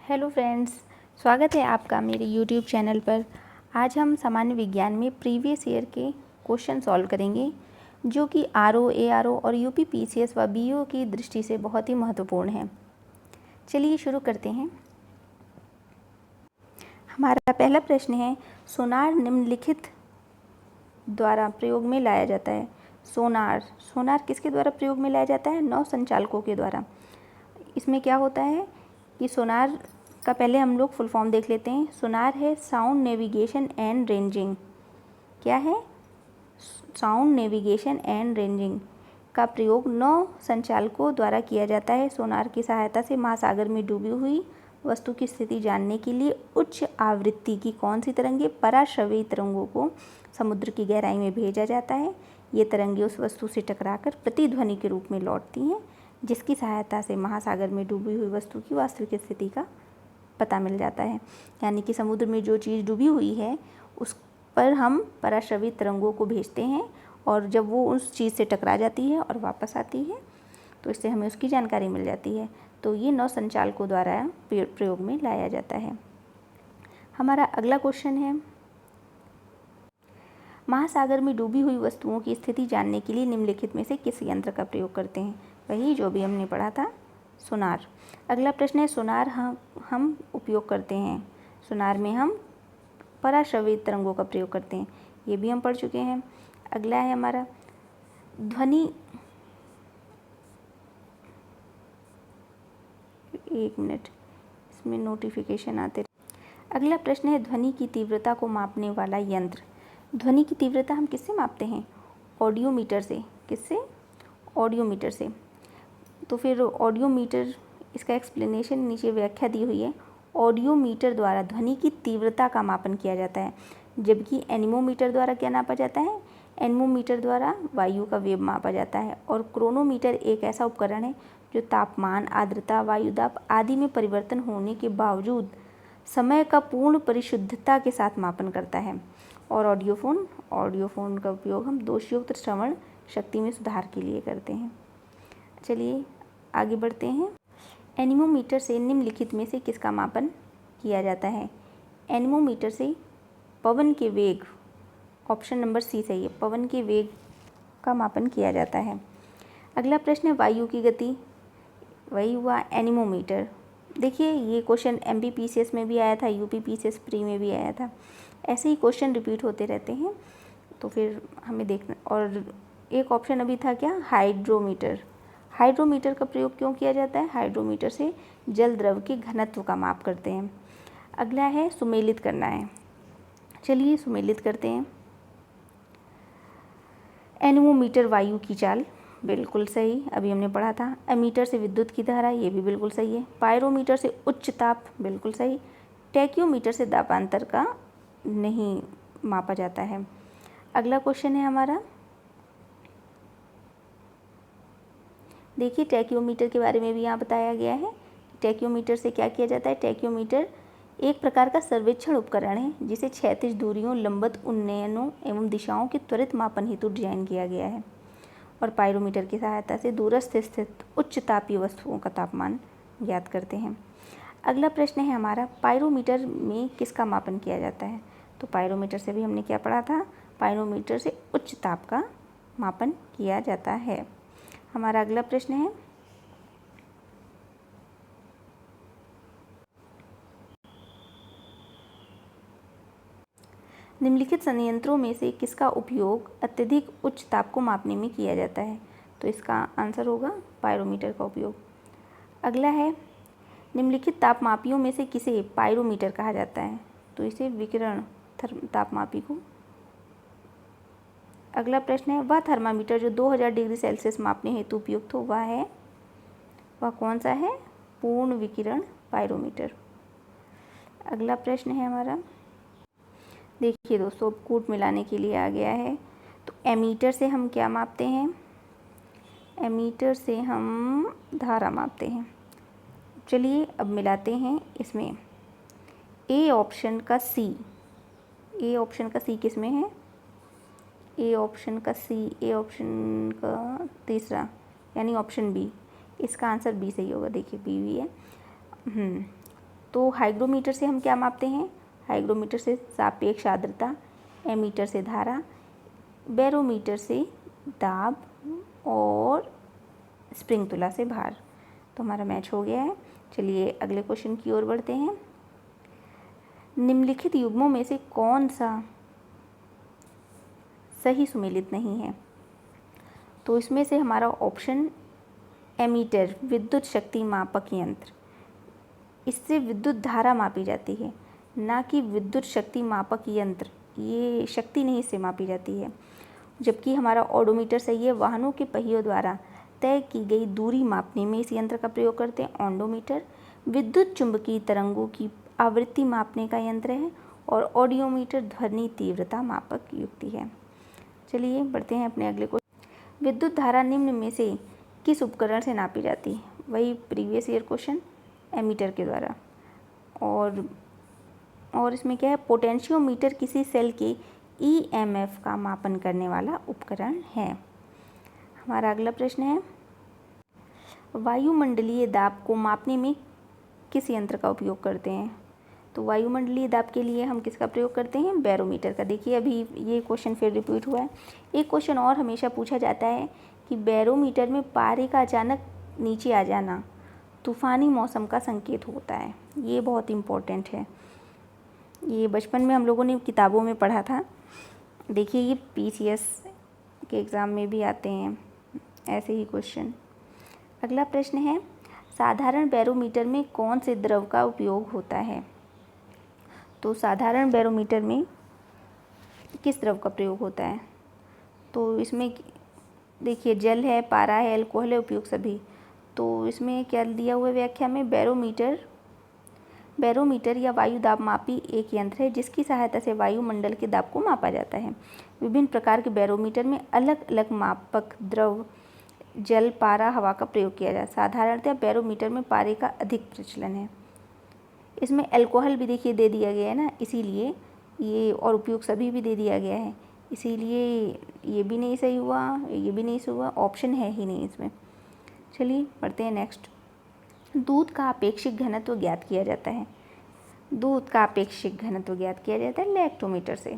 Hello friends, स्वागत है आपका मेरे यूट्यूब चैनल पर। आज हम सामान्य विज्ञान में प्रीवियस ईयर के क्वेश्चन सॉल्व करेंगे जो कि आरओ, एआरओ और यूपी पीसीएस व बीओ की दृष्टि से बहुत ही महत्वपूर्ण है। चलिए शुरू करते हैं। हमारा पहला प्रश्न है, सोनार निम्नलिखित द्वारा प्रयोग में लाया जाता है। सोनार किसके द्वारा प्रयोग में लाया जाता है? नौ संचालकों के द्वारा। इसमें क्या होता है कि सोनार का पहले हम लोग फुल फॉर्म देख लेते हैं। सोनार है साउंड नेविगेशन एंड रेंजिंग। क्या है? साउंड नेविगेशन एंड रेंजिंग का प्रयोग नौ संचालकों द्वारा किया जाता है। सोनार की सहायता से महासागर में डूबी हुई वस्तु की स्थिति जानने के लिए उच्च आवृत्ति की कौन सी तरंगें, पराश्रवी तरंगों को समुद्र की गहराई में भेजा जाता है। ये तरंगें उस वस्तु से टकराकर प्रतिध्वनि के रूप में लौटती हैं, जिसकी सहायता से महासागर में डूबी हुई वस्तु की वास्तविक स्थिति का पता मिल जाता है। यानी कि समुद्र में जो चीज़ डूबी हुई है उस पर हम पराश्रवी तरंगों को भेजते हैं और जब वो उस चीज़ से टकरा जाती है और वापस आती है तो इससे हमें उसकी जानकारी मिल जाती है। तो ये नौ संचालकों द्वारा प्रयोग में लाया जाता है। हमारा अगला क्वेश्चन है, महासागर में डूबी हुई वस्तुओं की स्थिति जानने के लिए निम्नलिखित में से किस यंत्र का प्रयोग करते हैं? वही जो भी हमने पढ़ा था, सोनार। अगला प्रश्न है, सोनार हम उपयोग करते हैं। सोनार में हम पराश्रवी तरंगों का प्रयोग करते हैं, ये भी हम पढ़ चुके हैं। अगला है हमारा ध्वनि। एक मिनट, इसमें नोटिफिकेशन आते। अगला प्रश्न है, ध्वनि की तीव्रता को मापने वाला यंत्र। ध्वनि की तीव्रता हम किससे मापते हैं? ऑडियोमीटर से। किससे? ऑडियोमीटर से। तो फिर ऑडियोमीटर, इसका एक्सप्लेनेशन नीचे व्याख्या दी हुई है। ऑडियोमीटर द्वारा ध्वनि की तीव्रता का मापन किया जाता है, जबकि एनीमोमीटर द्वारा क्या नापा जाता है? एनीमोमीटर द्वारा वायु का वेग मापा जाता है। और क्रोनोमीटर एक ऐसा उपकरण है जो तापमान, आर्द्रता, वायुदाब आदि में परिवर्तन होने के बावजूद समय का पूर्ण परिशुद्धता के साथ मापन करता है। और ऑडियोफोन का उपयोग हम दोषयुक्त श्रवण शक्ति में सुधार के लिए करते हैं। चलिए आगे बढ़ते हैं। एनीमोमीटर से निम्नलिखित में से किसका मापन किया जाता है? एनीमोमीटर से पवन के वेग, ऑप्शन नंबर सी सही है, पवन के वेग का मापन किया जाता है। अगला प्रश्न है, वायु की गति। वही हुआ एनीमोमीटर। देखिए ये क्वेश्चन एमपीपीसीएस में भी आया था, यूपीपीसीएस प्री में भी आया था। ऐसे ही क्वेश्चन रिपीट होते रहते हैं, तो फिर हमें देखना। और एक ऑप्शन अभी था क्या? हाइड्रोमीटर। हाइड्रोमीटर का प्रयोग क्यों किया जाता है? हाइड्रोमीटर से जल द्रव के घनत्व का माप करते हैं। अगला है सुमेलित करना है। चलिए सुमेलित करते हैं। एनीमोमीटर वायु की चाल, बिल्कुल सही, अभी हमने पढ़ा था। एमीटर से विद्युत की धारा, ये भी बिल्कुल सही है। पायरोमीटर से उच्च ताप, बिल्कुल सही। टैक्योमीटर से दाबांतर का नहीं मापा जाता है। अगला क्वेश्चन है हमारा, देखिए टैक्योमीटर के बारे में भी यहाँ बताया गया है। टैक्योमीटर से क्या किया जाता है? टैक्योमीटर एक प्रकार का सर्वेक्षण उपकरण है जिसे क्षैतिज दूरियों, लंबवत उन्नयनों एवं दिशाओं के त्वरित मापन हेतु डिजाइन किया गया है। और पायरोमीटर की सहायता से दूरस्थ स्थित उच्च तापीय वस्तुओं का तापमान ज्ञात करते हैं। अगला प्रश्न है हमारा, पायरोमीटर में किसका मापन किया जाता है? तो पायरोमीटर से भी हमने क्या पढ़ा था? पायरोमीटर से उच्च ताप का मापन किया जाता है। हमारा अगला प्रश्न है, निम्नलिखित संयंत्रों में से किसका उपयोग अत्यधिक उच्च ताप को मापने में किया जाता है? तो इसका आंसर होगा पायरोमीटर का उपयोग। अगला है, निम्नलिखित तापमापियों में से किसे पायरोमीटर कहा जाता है? तो इसे विकिरण तापमापी को। अगला प्रश्न है, वह थर्मामीटर जो 2000 डिग्री सेल्सियस मापने हेतु उपयुक्त हो वह कौन सा है? पूर्ण विकिरण पायरोमीटर। अगला प्रश्न है हमारा, देखिए दोस्तों कूट मिलाने के लिए आ गया है। तो एमीटर से हम क्या मापते हैं? एमीटर से हम धारा मापते हैं। चलिए अब मिलाते हैं इसमें। ए ऑप्शन का सी किस में है? ए ऑप्शन का तीसरा यानी ऑप्शन बी, इसका आंसर बी सही होगा। देखिए बी भी है। तो हाइग्रोमीटर से हम क्या मापते हैं? हाइग्रोमीटर से सापेक्ष आर्द्रता, एमीटर से धारा, बैरोमीटर से दाब और स्प्रिंग तुला से भार। तो हमारा मैच हो गया है। चलिए अगले क्वेश्चन की ओर बढ़ते हैं। निम्नलिखित युग्मों में से कौन सा सही सुमेलित नहीं है? तो इसमें से हमारा ऑप्शन एमीटर, विद्युत शक्ति मापक यंत्र, इससे विद्युत धारा मापी जाती है, ना कि विद्युत शक्ति मापक यंत्र, ये शक्ति नहीं इससे मापी जाती है। जबकि हमारा ओडोमीटर सही है, वाहनों के पहियों द्वारा तय की गई दूरी मापने में इस यंत्र का प्रयोग करते हैं। ओडोमीटर विद्युत चुंबकीय तरंगों की आवृत्ति मापने का यंत्र है और ऑडियोमीटर ध्वनि तीव्रता मापक युक्ति है। चलिए बढ़ते हैं अपने अगले क्वेश्चन। विद्युत धारा निम्न में से किस उपकरण से नापी जाती है? वही प्रीवियस ईयर क्वेश्चन, एमीटर के द्वारा। और इसमें क्या है? पोटेंशियोमीटर किसी सेल के ईएमएफ का मापन करने वाला उपकरण है। हमारा अगला प्रश्न है, वायुमंडलीय दाब को मापने में किस यंत्र का उपयोग करते हैं? तो वायुमंडलीय दाब के लिए हम किसका प्रयोग करते हैं? बैरोमीटर का। देखिए अभी ये क्वेश्चन फिर रिपीट हुआ है। एक क्वेश्चन और हमेशा पूछा जाता है कि बैरोमीटर में पारे का अचानक नीचे आ जाना तूफ़ानी मौसम का संकेत होता है। ये बहुत इम्पोर्टेंट है, ये बचपन में हम लोगों ने किताबों में पढ़ा था। देखिए ये पीसीएस के एग्ज़ाम में भी आते हैं ऐसे ही क्वेश्चन। अगला प्रश्न है, साधारण बैरोमीटर में कौन से द्रव का उपयोग होता है? तो साधारण बैरोमीटर में किस द्रव का प्रयोग होता है? तो इसमें देखिए जल है, पारा है, अल्कोहल है, उपयुक्त सभी। तो इसमें क्या दिया हुआ है व्याख्या में? बैरोमीटर या वायु दाब मापी एक यंत्र है जिसकी सहायता से वायुमंडल के दाब को मापा जाता है। विभिन्न प्रकार के बैरोमीटर में अलग अलग मापक द्रव जल, पारा, हवा का प्रयोग किया जाता है। साधारणतः बैरोमीटर में पारे का अधिक प्रचलन है। इसमें अल्कोहल भी देखिए दे दिया गया है ना, इसीलिए ये, और उपयुक्त सभी भी दे दिया गया है, इसीलिए ये भी नहीं सही हुआ, ये भी नहीं सही हुआ, ऑप्शन है ही नहीं इसमें। चलिए बढ़ते हैं नेक्स्ट। दूध का अपेक्षिक घनत्व ज्ञात किया जाता है। दूध का अपेक्षिक घनत्व ज्ञात किया जाता है लैक्टोमीटर से।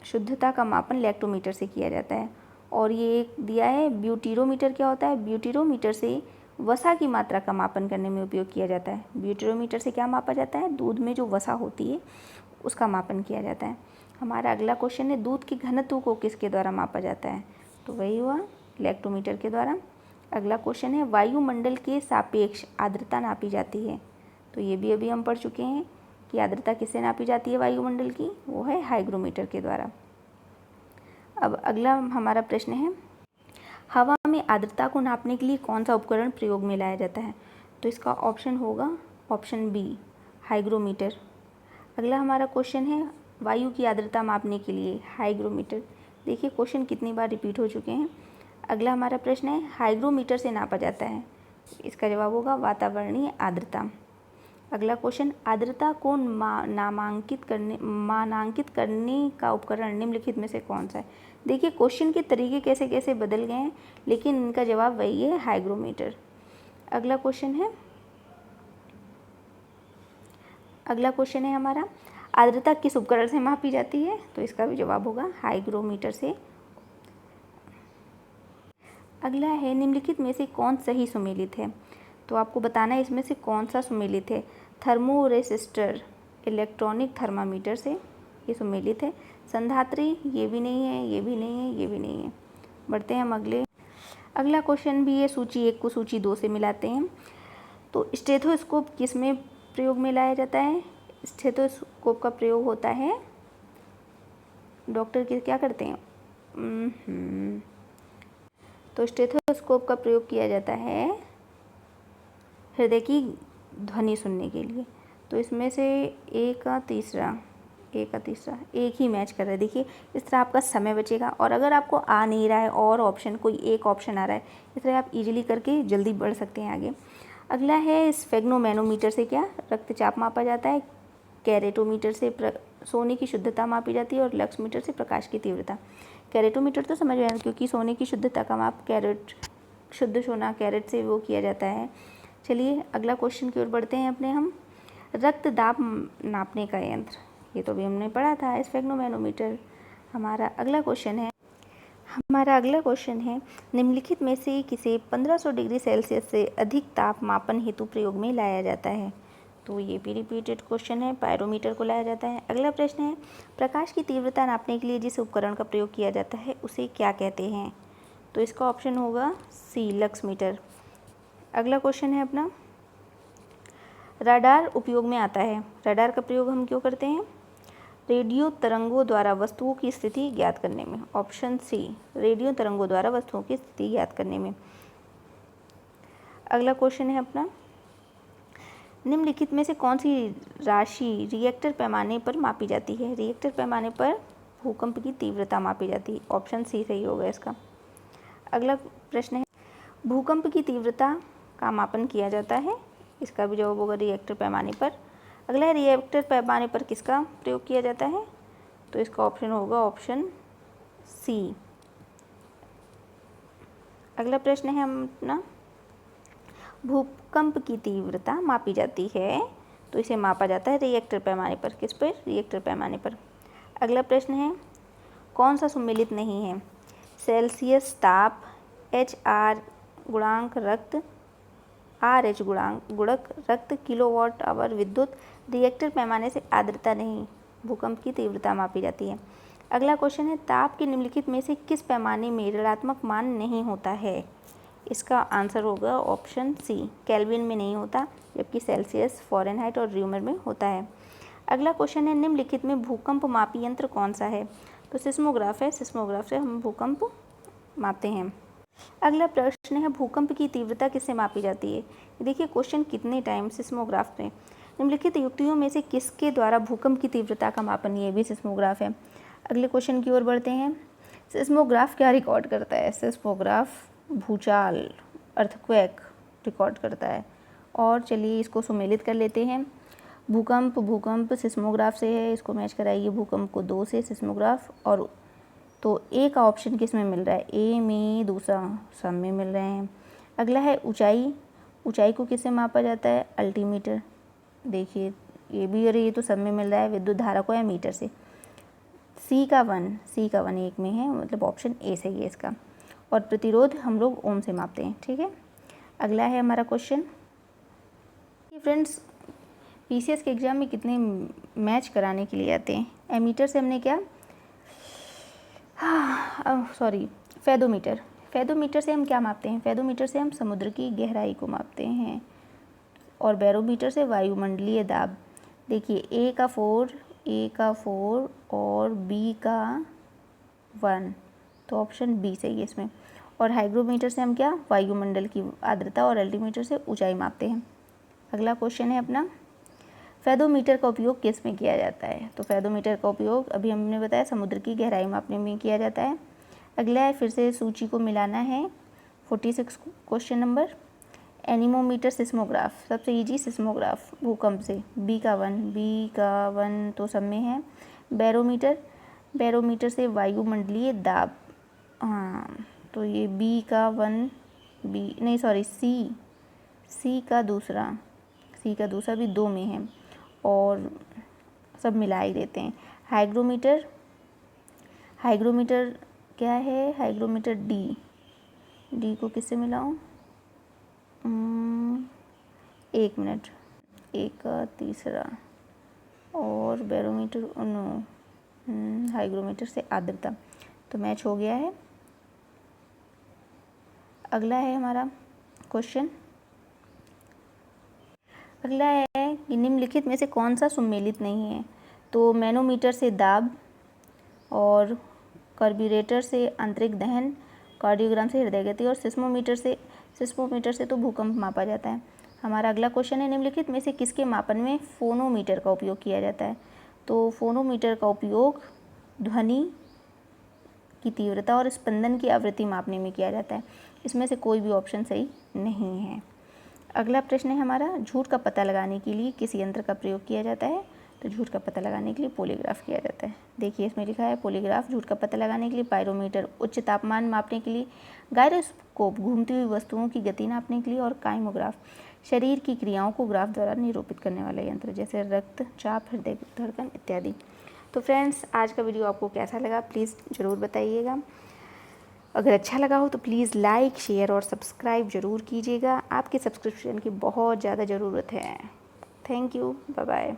शुद्धता का मापन लैक्टोमीटर से किया जाता है। और ये एक दिया है ब्यूटीरोमीटर। क्या होता है? ब्यूटीरोमीटर से वसा की मात्रा का मापन करने में उपयोग किया जाता है। ब्यूटीरोमीटर से क्या मापा जाता है? दूध में जो वसा होती है उसका मापन किया जाता है। हमारा अगला क्वेश्चन है, दूध के घनत्व को किसके द्वारा मापा जाता है? तो वही हुआ लैक्टोमीटर के द्वारा। अगला क्वेश्चन है, वायुमंडल के सापेक्ष आर्द्रता नापी जाती है। तो ये भी अभी हम पढ़ चुके हैं कि आर्द्रता किससे नापी जाती है वायुमंडल की? वो है हाइग्रोमीटर के द्वारा। अब अगला हमारा प्रश्न है, हवा में आर्द्रता को नापने के लिए कौन सा उपकरण प्रयोग में लाया जाता है? तो इसका ऑप्शन होगा ऑप्शन बी, हाइग्रोमीटर। अगला हमारा क्वेश्चन है, वायु की आर्द्रता मापने के लिए हाइग्रोमीटर। देखिए क्वेश्चन कितनी बार रिपीट हो चुके हैं। अगला हमारा प्रश्न है, हाइग्रोमीटर से नापा जाता है। इसका जवाब होगा वातावरणीय आर्द्रता। अगला क्वेश्चन, आर्द्रता को मानांकित करने का उपकरण निम्नलिखित में से कौन सा है? देखिए क्वेश्चन के तरीके कैसे कैसे बदल गए हैं, लेकिन इनका जवाब वही है, हाइग्रोमीटर। अगला क्वेश्चन है हमारा, आर्द्रता किस उपकरण से मापी जाती है? तो इसका भी जवाब होगा हाइग्रोमीटर से। अगला है, निम्नलिखित में से कौन सही सुमेलित है? तो आपको बताना है इसमें से कौन सा सुमेलित है। थर्मोरेसिस्टर इलेक्ट्रॉनिक थर्मामीटर से ये सुमेलित है। संधात्री ये भी नहीं है, ये भी नहीं है, ये भी नहीं है। बढ़ते हैं हम अगला क्वेश्चन भी है, सूची 1 को सूची 2 से मिलाते हैं। तो स्टेथोस्कोप किस में प्रयोग में लाया जाता है? स्टेथोस्कोप का प्रयोग होता है, डॉक्टर क्या करते हैं? तो स्टेथोस्कोप का प्रयोग किया जाता है हृदय की ध्वनि सुनने के लिए। तो इसमें से एक का तीसरा एक ही मैच कर रहा है। देखिए इस तरह आपका समय बचेगा, और अगर आपको आ नहीं रहा है और ऑप्शन कोई एक ऑप्शन आ रहा है, इस तरह आप इजीली करके जल्दी बढ़ सकते हैं आगे। अगला है, स्फेग्नोमैनोमीटर से क्या रक्तचाप मापा जाता है। कैरेटोमीटर से सोने की शुद्धता मापी जाती है, और लक्स मीटर से प्रकाश की तीव्रता। कैरेटोमीटर तो समझ में आया, क्योंकि सोने की शुद्धता का माप कैरेट, शुद्ध सोना कैरेट से वो किया जाता है। चलिए अगला क्वेश्चन की ओर बढ़ते हैं अपने हम। रक्त दाब नापने का यंत्र, ये तो अभी हमने पढ़ा था, स्फेग्नोमैनोमीटर। हमारा अगला क्वेश्चन है निम्नलिखित में से किसे 1500 डिग्री सेल्सियस से अधिक ताप मापन हेतु प्रयोग में लाया जाता है। तो ये भी रिपीटेड क्वेश्चन है, पायरोमीटर को लाया जाता है। अगला प्रश्न है प्रकाश की तीव्रता नापने के लिए जिस उपकरण का प्रयोग किया जाता है उसे क्या कहते हैं। तो इसका ऑप्शन होगा सी, लक्स मीटर। अगला क्वेश्चन है अपना रडार उपयोग में आता है। रडार का प्रयोग हम क्यों करते हैं? रेडियो तरंगों द्वारा वस्तुओं की स्थिति ज्ञात करने में। ऑप्शन सी, रेडियो तरंगों द्वारा वस्तुओं की स्थिति ज्ञात करने में। अगला क्वेश्चन है अपना निम्नलिखित में से कौन सी राशि रिएक्टर पैमाने पर मापी जाती है। रिएक्टर पैमाने पर भूकंप की तीव्रता मापी जाती है। ऑप्शन सी सही होगा इसका। अगला प्रश्न है भूकंप की तीव्रता का मापन किया जाता है। इसका भी जवाब होगा रिएक्टर पैमाने पर। अगला है रिएक्टर पैमाने पर किसका प्रयोग किया जाता है। तो इसका ऑप्शन होगा ऑप्शन सी। अगला प्रश्न है अपना भूकंप की तीव्रता मापी जाती है तो इसे मापा जाता है रिएक्टर पैमाने पर। किस पर? रिएक्टर पैमाने पर। अगला प्रश्न है कौन सा सम्मिलित नहीं है। सेल्सियस ताप, HR गुणांक रक्त, RH गुणक रक्त, किलोवाट आवर विद्युत। रिएक्टर पैमाने से आर्द्रता नहीं, भूकंप की तीव्रता मापी जाती है। अगला क्वेश्चन है ताप के निम्नलिखित में से किस पैमाने में ऋणात्मक मान नहीं होता है। इसका आंसर होगा ऑप्शन सी, केल्विन में नहीं होता, जबकि सेल्सियस, फ़ारेनहाइट और र्यूमर में होता है। अगला क्वेश्चन है निम्नलिखित में भूकंप मापी यंत्र कौन सा है। तो सिस्मोग्राफ है। सिस्मोग्राफ से हम भूकंप मापते हैं। अगला प्रश्न है भूकंप की तीव्रता किससे मापी जाती है। देखिए क्वेश्चन कितने टाइम सिस्मोग्राफ में। निम्नलिखित युक्तियों में से किसके द्वारा भूकंप की तीव्रता का मापन, ये भी सिस्मोग्राफ है। अगले क्वेश्चन की ओर बढ़ते हैं। सिस्मोग्राफ क्या रिकॉर्ड करता है। सिस्मोग्राफ भूचाल, अर्थक्वेक रिकॉर्ड करता है। और चलिए इसको सुमेलित कर लेते हैं। भूकंप सिस्मोग्राफ से है, इसको मैच कराइए भूकंप को 2 से सिस्मोग्राफ। और तो ए का ऑप्शन किस में मिल रहा है, ए में, दूसरा सब में मिल रहे हैं। अगला है ऊंचाई को किससे मापा जाता है, अल्टीमीटर। देखिए ये भी, और ये तो सब में मिल रहा है, विद्युत धारा को या मीटर से। सी का वन एक में है, मतलब ऑप्शन ए सही है इसका। और प्रतिरोध हम लोग ओम से मापते हैं, ठीक है। अगला है हमारा क्वेश्चन। फ्रेंड्स PCS के एग्ज़ाम में कितने मैच कराने के लिए आते हैं। एमीटर से हमने क्या, फेदोमीटर से हम क्या मापते हैं। फेदोमीटर से हम समुद्र की गहराई को मापते हैं। और बैरोमीटर से वायुमंडलीय दाब। देखिए ए का 4 और बी का 1, तो ऑप्शन बी सही है इसमें। और हाइग्रोमीटर से हम क्या, वायुमंडल की आर्द्रता। और अल्टीमीटर से ऊंचाई मापते हैं। अगला क्वेश्चन है अपना फेदोमीटर का उपयोग किस में किया जाता है। तो फेदोमीटर का उपयोग अभी हमने बताया समुद्र की गहराई मापने में किया जाता है। अगला है, फिर से सूची को मिलाना है। 46 क्वेश्चन नंबर। एनीमोमीटर सिस्मोग्राफ, सबसे इजी सिस्मोग्राफ भूकंप से। बी का वन तो सब में है। बैरोमीटर से वायुमंडलीय दाब। हाँ, तो ये बी का 1, सी का दूसरा भी 2 में है। और सब मिला ही देते हैं। हाइग्रोमीटर क्या है, हाइग्रोमीटर डी को किससे मिलाऊं, 1 मिनट, एक का तीसरा। और बैरोमीटर हाइग्रोमीटर से आर्द्रता, तो मैच हो गया है। अगला है हमारा क्वेश्चन। अगला है कि निम्नलिखित में से कौन सा सुमेलित नहीं है। तो मैनोमीटर से दाब, और कार्ब्यूरेटर से आंतरिक दहन, कार्डियोग्राम से हृदय गति, और सिस्मोमीटर से तो भूकंप मापा जाता है। हमारा अगला क्वेश्चन है निम्नलिखित में से किसके मापन में फोनोमीटर का उपयोग किया जाता है। तो फोनोमीटर का उपयोग ध्वनि की तीव्रता और स्पंदन की आवृत्ति मापने में किया जाता है। इसमें से कोई भी ऑप्शन सही नहीं है। अगला प्रश्न है हमारा झूठ का पता लगाने के लिए किस यंत्र का प्रयोग किया जाता है। तो झूठ का पता लगाने के लिए पॉलीग्राफ किया जाता है। देखिए इसमें लिखा है पॉलीग्राफ झूठ का पता लगाने के लिए, पायरोमीटर उच्च तापमान मापने के लिए, गायरोस्कोप घूमती हुई वस्तुओं की गति नापने के लिए, और काइमोग्राफ शरीर की क्रियाओं को ग्राफ द्वारा निरूपित करने वाला यंत्र, जैसे रक्तचाप, हृदय धड़कन इत्यादि। तो फ्रेंड्स, आज का वीडियो आपको कैसा लगा प्लीज़ ज़रूर बताइएगा। अगर अच्छा लगा हो तो प्लीज़ लाइक, शेयर और सब्सक्राइब ज़रूर कीजिएगा। आपके सब्सक्रिप्शन की बहुत ज़्यादा ज़रूरत है। Thank you, bye bye.